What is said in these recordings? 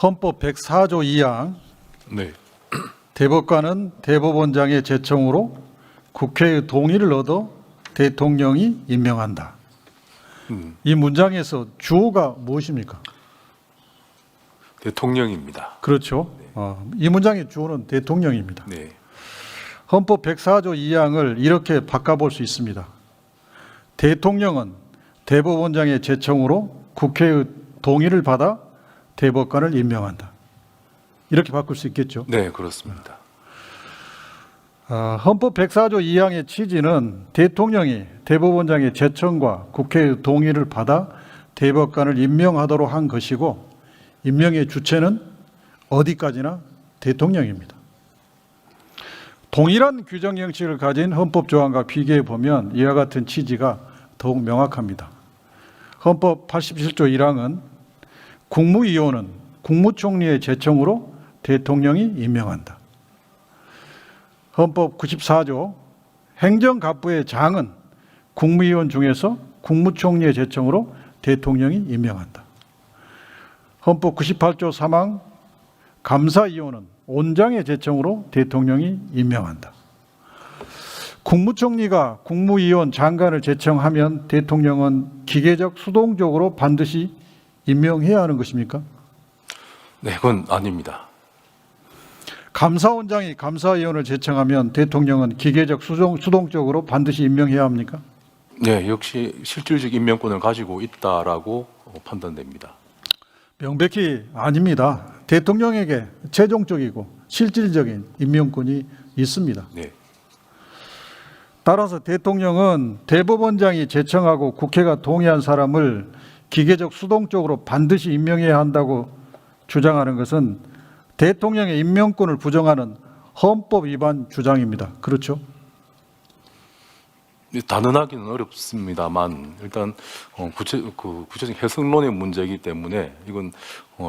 헌법 104조 2항 네. 대법관은 대법원장의 제청으로 국회의 동의를 얻어 대통령이 임명한다. 이 문장에서 주어가 무엇입니까? 대통령입니다. 그렇죠. 이 문장의 주어는 대통령입니다. 네. 헌법 104조 2항을 이렇게 바꿔볼 수 있습니다. 대통령은 대법원장의 제청으로 국회의 동의를 받아 대법관을 임명한다. 이렇게 바꿀 수 있겠죠. 네, 그렇습니다. 헌법 104조 2항의 취지는 대통령이 대법원장의 제청과 국회의 동의를 받아 대법관을 임명하도록 한 것이고, 임명의 주체는 어디까지나 대통령입니다. 동일한 규정 형식을 가진 헌법 조항과 비교해 보면 이와 같은 취지가 더욱 명확합니다. 헌법 87조 1항은 국무위원은 국무총리의 제청으로 대통령이 임명한다. 헌법 94조 행정갑부의 장은 국무위원 중에서 국무총리의 제청으로 대통령이 임명한다. 헌법 98조 3항 감사위원은 온장의 제청으로 대통령이 임명한다. 국무총리가 국무위원 장관을 제청하면 대통령은 기계적 수동적으로 반드시 임명해야 하는 것입니까? 네, 그건 아닙니다. 감사원장이 감사위원을 제청하면 대통령은 기계적 수동적으로 반드시 임명해야 합니까? 네, 역시 실질적 임명권을 가지고 있다라고 판단됩니다. 명백히 아닙니다. 대통령에게 최종적이고 실질적인 임명권이 있습니다. 네. 따라서 대통령은 대법원장이 제청하고 국회가 동의한 사람을 기계적 수동적으로 반드시 임명해야 한다고 주장하는 것은 대통령의 임명권을 부정하는 헌법 위반 주장입니다. 그렇죠? 단언하기는 어렵습니다만 일단 구체적 해석론의 문제이기 때문에 이건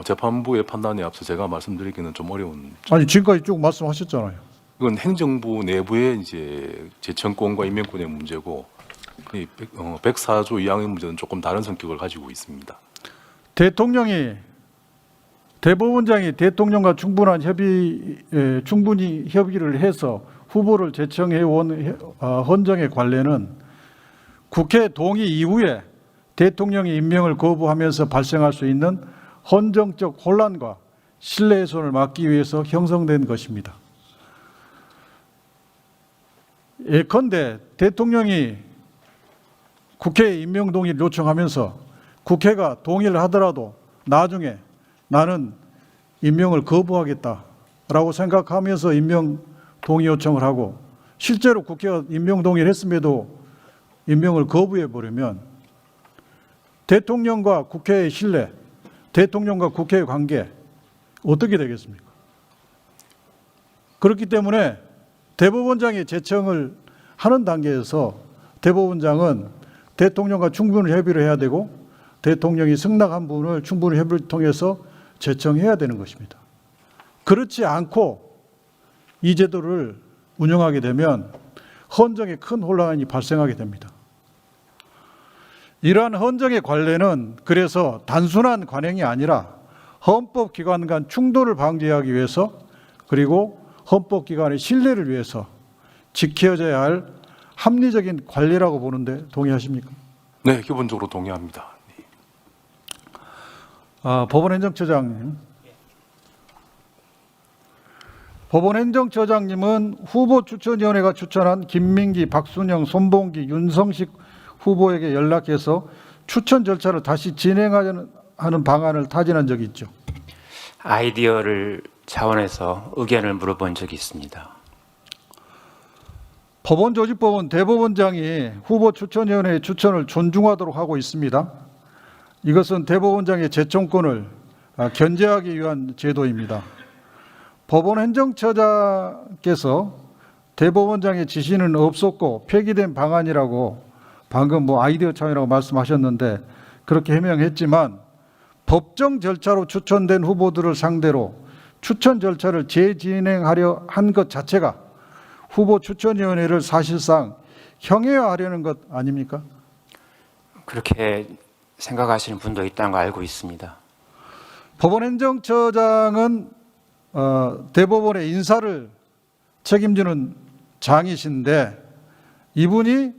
재판부의 판단에 앞서 제가 말씀드리기는 좀 어려운. 아니 지금까지 쭉 말씀하셨잖아요. 이건 행정부 내부의 이제 제청권과 임명권의 문제고, 이 104조 2항의 문제는 조금 다른 성격을 가지고 있습니다. 대법원장이 대통령과 충분히 협의를 해서 후보를 제청해 온 헌정의 관례는 국회 동의 이후에 대통령이 임명을 거부하면서 발생할 수 있는 헌정적 혼란과 신뢰훼손을 막기 위해서 형성된 것입니다. 예컨대 대통령이 국회에 임명 동의를 요청하면서 국회가 동의를 하더라도 나중에 나는 임명을 거부하겠다라고 생각하면서 임명 동의 요청을 하고 실제로 국회가 임명 동의를 했음에도 임명을 거부해 버리면 대통령과 국회의 신뢰, 대통령과 국회의 관계 어떻게 되겠습니까? 그렇기 때문에 대법원장의 제청을 하는 단계에서 대법원장은 대통령과 충분히 협의를 해야 되고 대통령이 승낙한 부분을 충분히 협의를 통해서 제청해야 되는 것입니다. 그렇지 않고 이 제도를 운영하게 되면 헌정에 큰 혼란이 발생하게 됩니다. 이러한 헌정의 관례는 그래서 단순한 관행이 아니라 헌법기관 간 충돌을 방지하기 위해서, 그리고 헌법기관의 신뢰를 위해서 지켜져야 할 합리적인 관례라고 보는데 동의하십니까? 네, 기본적으로 동의합니다. 법원행정처장님은 후보추천위원회가 추천한 김민기, 박순영, 손봉기, 윤성식 후보에게 연락해서 추천 절차를 다시 진행하는 방안을 타진한 적이 있죠. 아이디어를 차원에서 의견을 물어본 적이 있습니다. 법원조직법은 대법원장이 후보추천위원회의 추천을 존중하도록 하고 있습니다. 이것은 대법원장의 제청권을 견제하기 위한 제도입니다. 법원행정처장께서 대법원장의 지시는 없었고 폐기된 방안이라고 방금 아이디어 차원이라고 말씀하셨는데 그렇게 해명했지만 법정 절차로 추천된 후보들을 상대로 추천 절차를 재진행하려 한 것 자체가 후보추천위원회를 사실상 형해화하려는 것 아닙니까? 그렇게 생각하시는 분도 있다는 거 알고 있습니다. 법원행정처장은 대법원의 인사를 책임지는 장이신데 이분이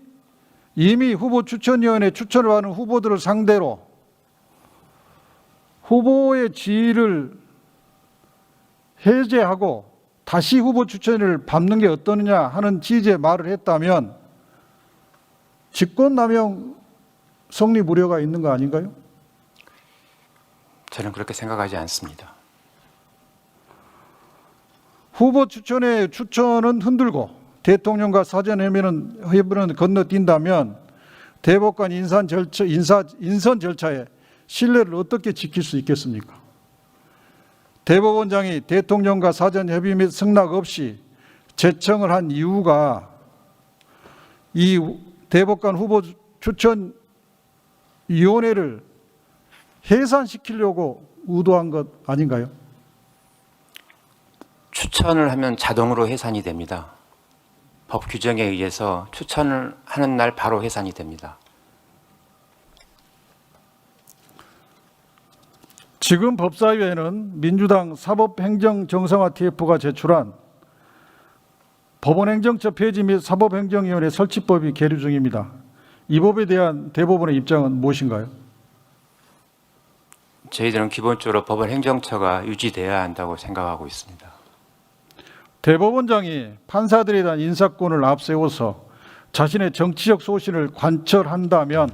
이미 후보 추천위원회 추천을 하는 후보들을 상대로 후보의 지위를 해제하고 다시 후보 추천을 밟는 게 어떠느냐 하는 취지의 말을 했다면 직권남용 성립 우려가 있는 거 아닌가요? 저는 그렇게 생각하지 않습니다. 후보 추천의 추천은 흔들고 대통령과 사전 협의는 건너뛴다면 대법관 인선 절차에 신뢰를 어떻게 지킬 수 있겠습니까? 대법원장이 대통령과 사전 협의 및 승낙 없이 제청을 한 이유가 이 대법관 후보 추천 위원회를 해산시키려고 의도한 것 아닌가요? 추천을 하면 자동으로 해산이 됩니다. 법 규정에 의해서 추천을 하는 날 바로 해산이 됩니다. 지금 법사위에는 민주당 사법행정정상화 TF가 제출한 법원행정처 폐지 및 사법행정위원회 설치법이 계류 중입니다. 이 법에 대한 대법원의 입장은 무엇인가요? 저희들은 기본적으로 법원 행정처가 유지되어야 한다고 생각하고 있습니다. 대법원장이 판사들에 대한 인사권을 앞세워서 자신의 정치적 소신을 관철한다면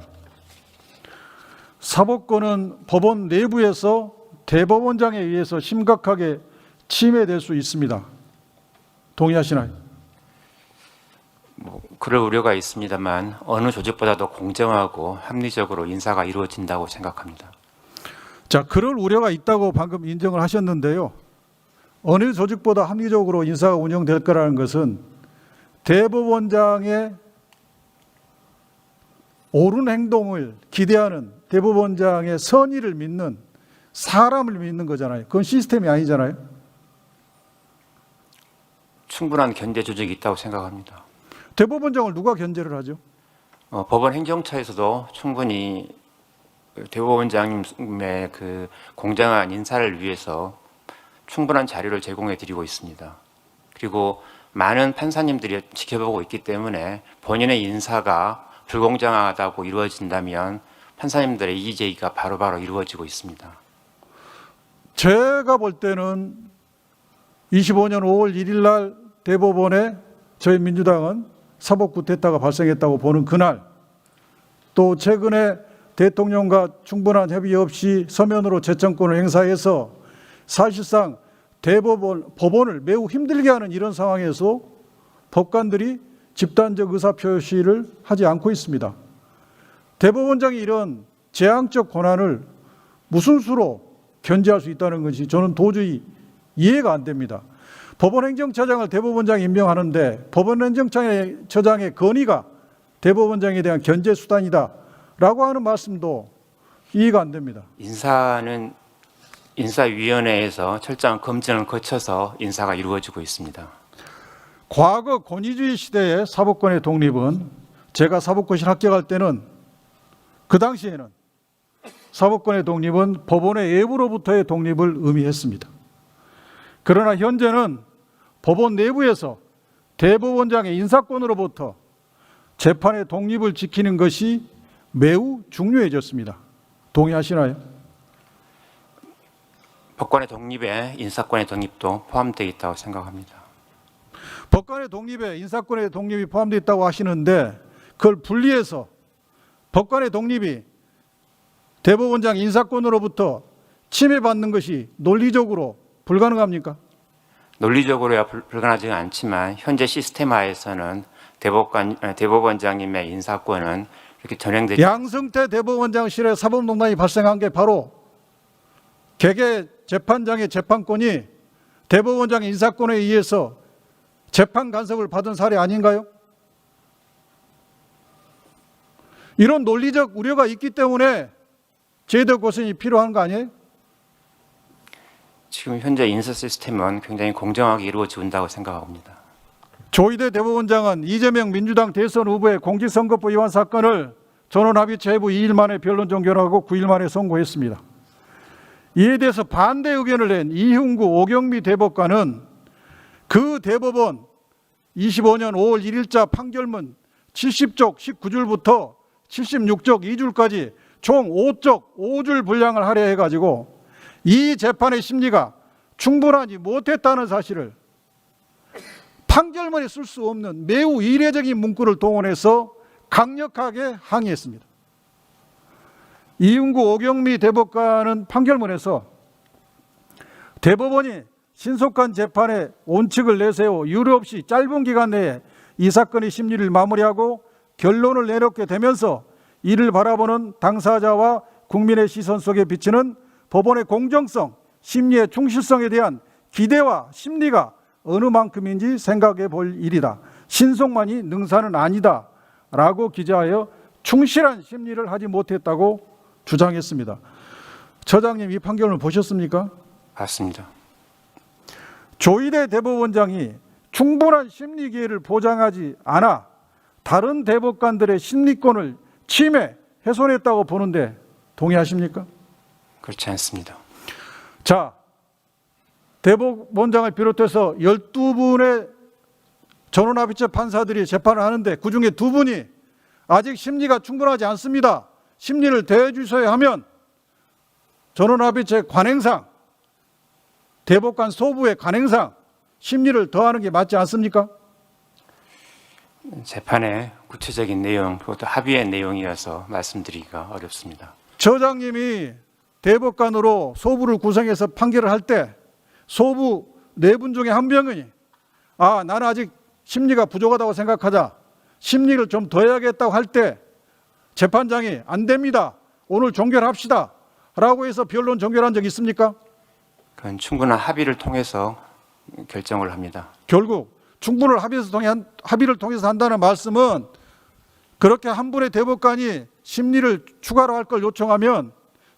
사법권은 법원 내부에서 대법원장에 의해서 심각하게 침해될 수 있습니다. 동의하시나요? 그럴 우려가 있습니다만 어느 조직보다도 공정하고 합리적으로 인사가 이루어진다고 생각합니다. 자, 그럴 우려가 있다고 방금 인정을 하셨는데요. 어느 조직보다 합리적으로 인사가 운영될 거라는 것은 대법원장의 옳은 행동을 기대하는 대법원장의 선의를 믿는 사람을 믿는 거잖아요. 그건 시스템이 아니잖아요. 충분한 견제 조직이 있다고 생각합니다. 대법원장을 누가 견제를 하죠? 법원 행정처에서도 충분히 대법원장님의 그 공정한 인사를 위해서 충분한 자료를 제공해 드리고 있습니다. 그리고 많은 판사님들이 지켜보고 있기 때문에 본인의 인사가 불공정하다고 이루어진다면 판사님들의 이의 제기가 바로바로 이루어지고 있습니다. 제가 볼 때는 25년 5월 1일 날 대법원에 저희 민주당은 사법구 대타가 발생했다고 보는 그날, 또 최근에 대통령과 충분한 협의 없이 서면으로 제청권을 행사해서 사실상 법원을 매우 힘들게 하는 이런 상황에서 법관들이 집단적 의사표시를 하지 않고 있습니다. 대법원장이 이런 재앙적 권한을 무슨 수로 견제할 수 있다는 것이 저는 도저히 이해가 안 됩니다. 법원행정처장을 대법원장이 임명하는데 법원행정처장의 건의가 대법원장에 대한 견제 수단이다라고 하는 말씀도 이해가 안 됩니다. 인사는 인사위원회에서 철저한 검증을 거쳐서 인사가 이루어지고 있습니다. 과거 권위주의 시대의 사법권의 독립은 제가 사법고시를 합격할 때는 그 당시에는 사법권의 독립은 법원의 외부로부터의 독립을 의미했습니다. 그러나 현재는 법원 내부에서 대법원장의 인사권으로부터 재판의 독립을 지키는 것이 매우 중요해졌습니다. 동의하시나요? 법관의 독립에 인사권의 독립도 포함되어 있다고 생각합니다. 법관의 독립에 인사권의 독립이 포함되어 있다고 하시는데 그걸 분리해서 법관의 독립이 대법원장 인사권으로부터 침해받는 것이 논리적으로 불가능합니까? 논리적으로야 불가능하지는 않지만 현재 시스템하에서는 대법원장님의 인사권은 이렇게 전행되지 양승태 대법원장실에 사법농단이 발생한 게 바로 개개 재판장의 재판권이 대법원장의 인사권에 의해서 재판 간섭을 받은 사례 아닌가요? 이런 논리적 우려가 있기 때문에 제도 개선이 필요한 거 아니에요? 지금 현재 인사 시스템은 굉장히 공정하게 이루어진다고 생각합니다. 조희대 대법원장은 이재명 민주당 대선 후보의 공직선거법 위반 사건을 전원합의체 해부 2일 만에 변론 종결하고 9일 만에 선고했습니다. 이에 대해서 반대 의견을 낸 이흉구 오경미 대법관은 그 대법원 25년 5월 1일자 판결문 70쪽 19줄부터 76쪽 2줄까지 총 5쪽 5줄 분량을 할애해가지고 이 재판의 심리가 충분하지 못했다는 사실을 판결문에 쓸 수 없는 매우 이례적인 문구를 동원해서 강력하게 항의했습니다. 이윤구 오경미 대법관은 판결문에서 대법원이 신속한 재판의 원칙을 내세워 유례 없이 짧은 기간 내에 이 사건의 심리를 마무리하고 결론을 내놓게 되면서 이를 바라보는 당사자와 국민의 시선 속에 비치는 법원의 공정성, 심리의 충실성에 대한 기대와 심리가 어느 만큼인지 생각해 볼 일이다. 신속만이 능사는 아니다. 라고 기재하여 충실한 심리를 하지 못했다고 주장했습니다. 처장님, 이 판결을 보셨습니까? 맞습니다. 조희대 대법원장이 충분한 심리 기회를 보장하지 않아 다른 대법관들의 심리권을 침해, 훼손했다고 보는데 동의하십니까? 그렇지 않습니다. 자, 대법원장을 비롯해서 12분의 전원합의체 판사들이 재판을 하는데 그중에 2분이 아직 심리가 충분하지 않습니다. 심리를 더해 주셔야 하면 전원합의체 관행상, 대법관 소부의 관행상 심리를 더하는 게 맞지 않습니까? 재판의 구체적인 내용, 그것도 합의의 내용이어서 말씀드리기가 어렵습니다. 처장님이 대법관으로 소부를 구성해서 판결을 할 때 소부 4분 중에 1명이 나는 아직 심리가 부족하다고 생각하자, 심리를 좀 더 해야겠다고 할 때 재판장이 안 됩니다, 오늘 종결합시다 라고 해서 변론 종결한 적 있습니까? 그건 충분한 합의를 통해서 결정을 합니다. 결국 충분한 합의를 통해서 한다는 말씀은 그렇게 한 분의 대법관이 심리를 추가로 할 걸 요청하면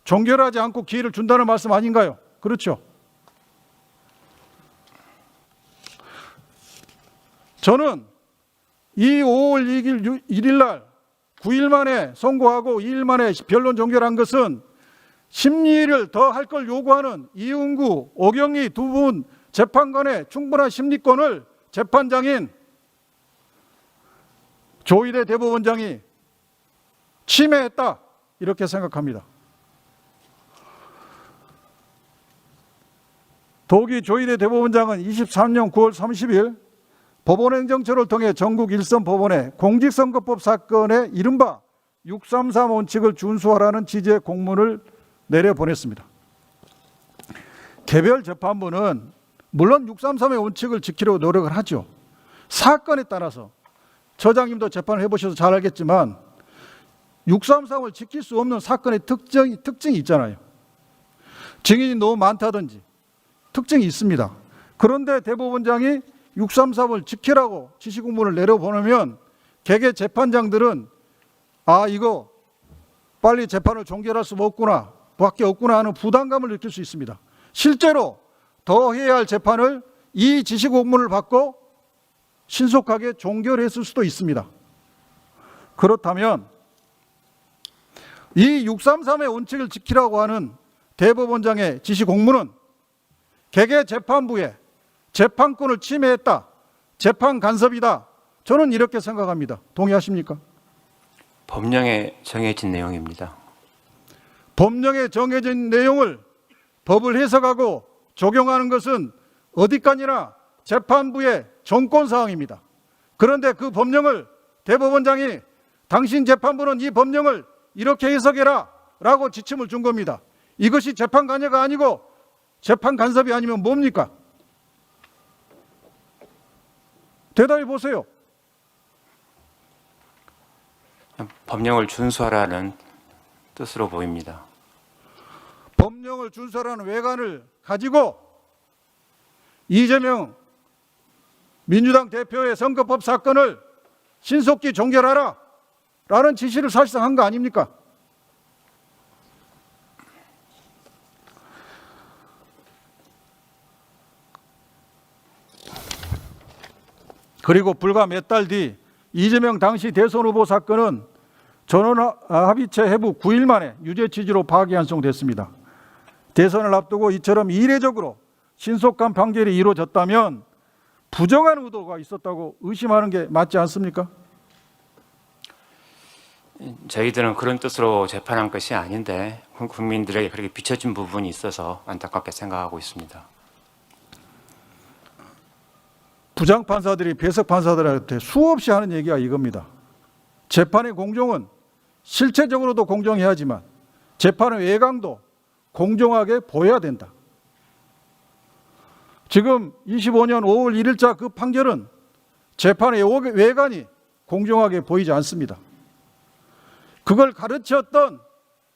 종결하지 않고 기회를 준다는 말씀 아닌가요? 그렇죠? 저는 이 5월 1일 날 9일 만에 선고하고 2일 만에 변론 종결한 것은 심리를 더 할 걸 요구하는 이윤구, 오경미 2분 재판관의 충분한 심리권을 재판장인 조희대 대법원장이 침해했다, 이렇게 생각합니다. 도기 조희대 대법원장은 23년 9월 30일 법원행정처를 통해 전국 1선 법원에 공직선거법 사건의 이른바 633 원칙을 준수하라는 취지의 공문을 내려보냈습니다. 개별 재판부는 물론 633의 원칙을 지키려고 노력을 하죠. 사건에 따라서 처장님도 재판을 해보셔서 잘 알겠지만 633을 지킬 수 없는 사건의 특징이 있잖아요. 증인이 너무 많다든지 특징이 있습니다. 그런데 대법원장이 633을 지키라고 지시공문을 내려보내면 개개 재판장들은 이거 빨리 재판을 종결할 수 없구나, 밖에 없구나 하는 부담감을 느낄 수 있습니다. 실제로 더 해야 할 재판을 이 지시공문을 받고 신속하게 종결했을 수도 있습니다. 그렇다면 이 633의 원칙을 지키라고 하는 대법원장의 지시공문은 개개 재판부의 재판권을 침해했다, 재판 간섭이다, 저는 이렇게 생각합니다. 동의하십니까? 법령에 정해진 내용입니다. 법령에 정해진 내용을 법을 해석하고 적용하는 것은 어디까지나 재판부의 정권사항입니다. 그런데 그 법령을 대법원장이 당신 재판부는 이 법령을 이렇게 해석해라 라고 지침을 준 겁니다. 이것이 재판 관여가 아니고 재판 간섭이 아니면 뭡니까? 대답해 보세요. 법령을 준수하라는 뜻으로 보입니다. 법령을 준수하라는 외관을 가지고 이재명 민주당 대표의 선거법 사건을 신속히 종결하라 라는 지시를 사실상 한 거 아닙니까? 그리고 불과 몇 달 뒤 이재명 당시 대선 후보 사건은 전원합의체 해부 9일 만에 유죄 취지로 파기환송됐습니다. 대선을 앞두고 이처럼 이례적으로 신속한 판결이 이루어졌다면 부정한 의도가 있었다고 의심하는 게 맞지 않습니까? 저희들은 그런 뜻으로 재판한 것이 아닌데 국민들에게 그렇게 비춰진 부분이 있어서 안타깝게 생각하고 있습니다. 부장판사들이 배석 판사들한테 수없이 하는 얘기가 이겁니다. 재판의 공정은 실체적으로도 공정해야 하지만 재판의 외곽도 공정하게 보여야 된다. 지금 25년 5월 1일자 그 판결은 재판의 외관이 공정하게 보이지 않습니다. 그걸 가르쳤던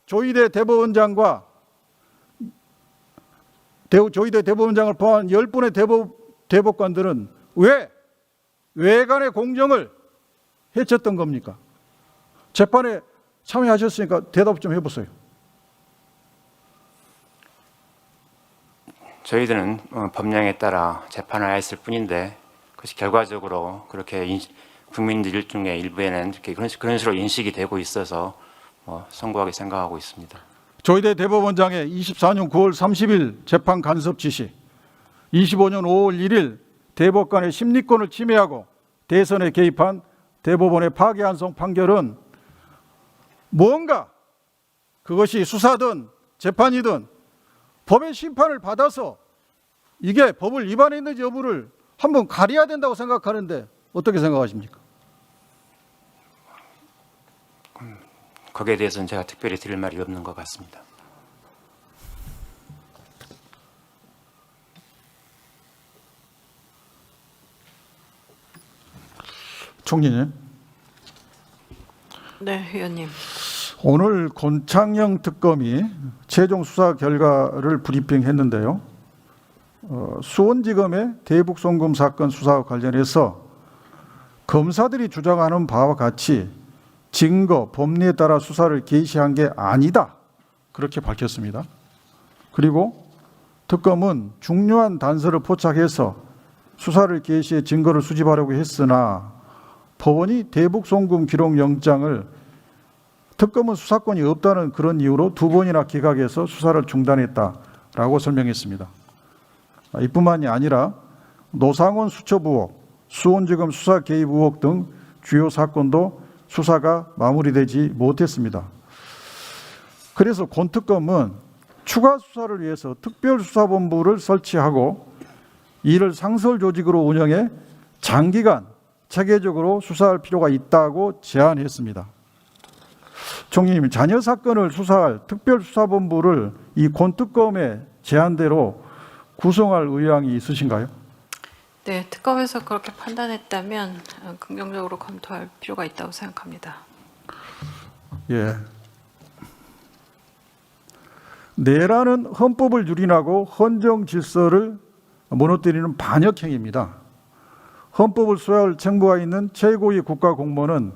조희대 대법원장과 조희대 대법원장을 포함한 10분의 대법관들은 왜 외관의 공정을 해쳤던 겁니까? 재판에 참여하셨으니까 대답 좀 해보세요. 저희들은 법령에 따라 재판을 하였을 뿐인데 그것이 결과적으로 그렇게 국민들 중에 일부에는 이렇게 그런 식으로 인식이 되고 있어서 송구하게 생각하고 있습니다. 조희대 대법원장의 24년 9월 30일 재판 간섭 지시, 25년 5월 1일 대법관의 심리권을 침해하고 대선에 개입한 대법원의 파기환송 판결은 뭔가 그것이 수사든 재판이든 법의 심판을 받아서 이게 법을 위반했는지 여부를 한번 가려야 된다고 생각하는데 어떻게 생각하십니까? 거기에 대해서는 제가 특별히 드릴 말이 없는 것 같습니다. 총리님. 네, 의원님. 오늘 권창영 특검이 최종 수사 결과를 브리핑했는데요. 수원지검의 대북송금 사건 수사와 관련해서 검사들이 주장하는 바와 같이 증거, 법리에 따라 수사를 개시한 게 아니다. 그렇게 밝혔습니다. 그리고 특검은 중요한 단서를 포착해서 수사를 개시해 증거를 수집하려고 했으나 법원이 대북송금 기록 영장을 특검은 수사권이 없다는 그런 이유로 2번이나 기각해서 수사를 중단했다라고 설명했습니다. 이뿐만이 아니라 노상원 수첩 의혹, 수원지검 수사 개입 의혹 등 주요 사건도 수사가 마무리되지 못했습니다. 그래서 권 특검은 추가 수사를 위해서 특별수사본부를 설치하고 이를 상설 조직으로 운영해 장기간 체계적으로 수사할 필요가 있다고 제안했습니다. 총리님, 자녀 사건을 수사할 특별수사본부를 이 권 특검의 제안대로 구성할 의향이 있으신가요? 네, 특검에서 그렇게 판단했다면 긍정적으로 검토할 필요가 있다고 생각합니다. 예. 내란은 헌법을 유린하고 헌정 질서를 무너뜨리는 반역행위입니다. 헌법을 수호할 책무가 있는 최고위 국가 공무원은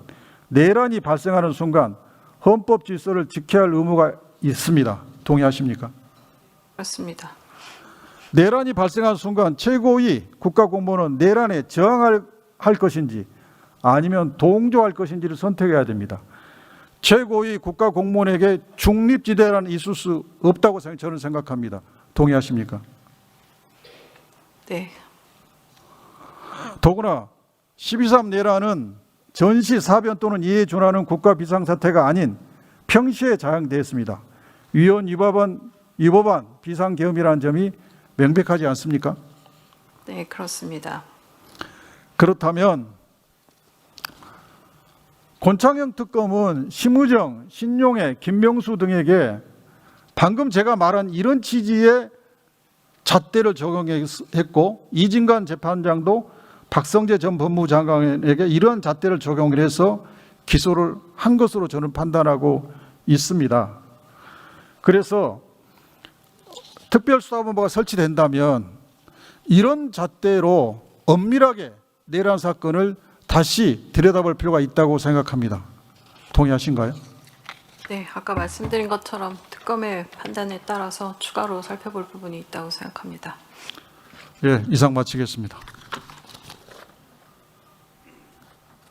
내란이 발생하는 순간 헌법 질서를 지켜야 할 의무가 있습니다. 동의하십니까? 그렇습니다. 내란이 발생한 순간 최고위 국가공무원은 내란에 저항할 것인지 아니면 동조할 것인지를 선택해야 됩니다. 최고위 국가공무원에게 중립지대라는 있을 수 없다고 저는 생각합니다. 동의하십니까? 네, 더구나 12.3 내란은 전시, 사변 또는 이에 준하는 국가 비상사태가 아닌 평시에 자행되었습니다. 위법한 비상계엄이라는 점이 명백하지 않습니까? 네, 그렇습니다. 그렇다면 권창영 특검은 심의정, 신용해, 김명수 등에게 방금 제가 말한 이런 취지의 잣대를 적용했고 이진관 재판장도 박성재 전 법무장관에게 이러한 잣대를 적용을 해서 기소를 한 것으로 저는 판단하고 있습니다. 그래서 특별수사본부가 설치된다면 이런 잣대로 엄밀하게 내란 사건을 다시 들여다볼 필요가 있다고 생각합니다. 동의하신가요? 네, 아까 말씀드린 것처럼 특검의 판단에 따라서 추가로 살펴볼 부분이 있다고 생각합니다. 예, 이상 마치겠습니다.